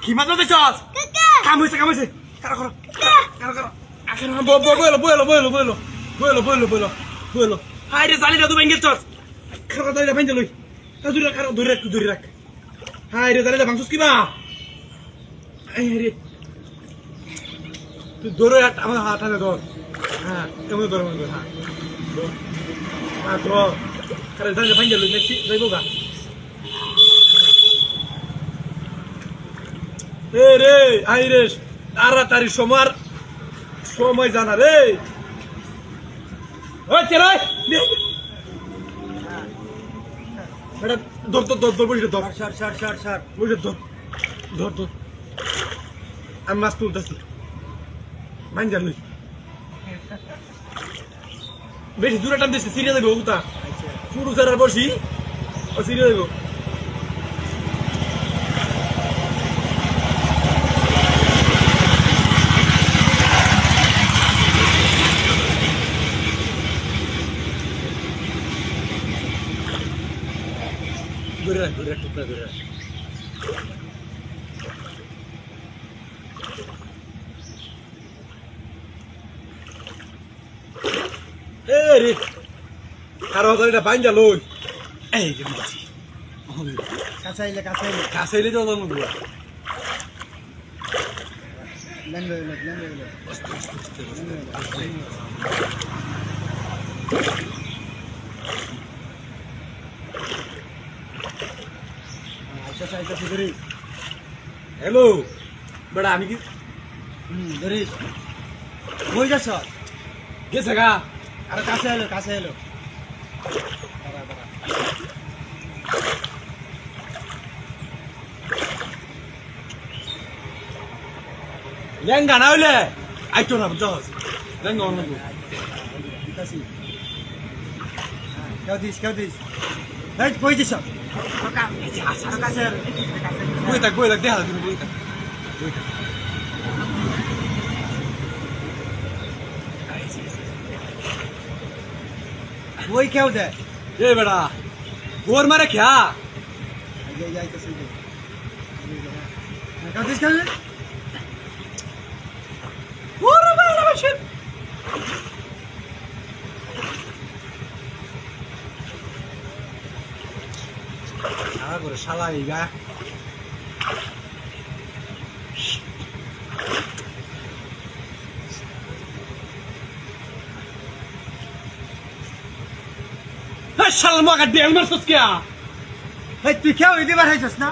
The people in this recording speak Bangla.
কি মাছ মাছ চাস কাম হয়েছে কারো বইলো হাই রে জালি দাদু ভেঙে চাস খারাপ দাইরা ভেঙে লই দূরে রাখ হাই রে জালি দা ভাঙছস কিবা এই রে তুই ধরে আমার হাত হাতে ধর হ্যাঁ এমন ধর হ্যাঁ তো খারাপ দাইরা ভেঙে লই দেখছি যাইবো গা রে আই রে তাড়াতাড়ি সময় জানা রে ওই চেরাই এটা দর বসে ধর সার বসে ধর আমি মাছ তুলতেছি মাইন জানলি বেশি দূরে টান দিচ্ছি সিরিয়া দেবো উতা শুরু স্যার আর বসি ও সিরিয়া দেবো ধরে টুকরা ধরে রে কারো এটা বাইন্দা লই এই যে বুঝছি কাছাইলে যাও জানো বুয়া হ্যালো বেড়া আমি কি ধরিস বই যাস গেছে গা আরে কাছে এলো লেঙ্গা না হইলে আইতো না বুঝছস লেঙ্গা অন্য কেউ দিস এই বই যাস কাছে বই থাক দেখা তুমি বই থাক বই কেউ দে এ বেড়া গোর মারে খেয়া কেউ দিস শালা এই গা শালা মাগা দেল মারছস কে তুই কেউ দিবার হইছস না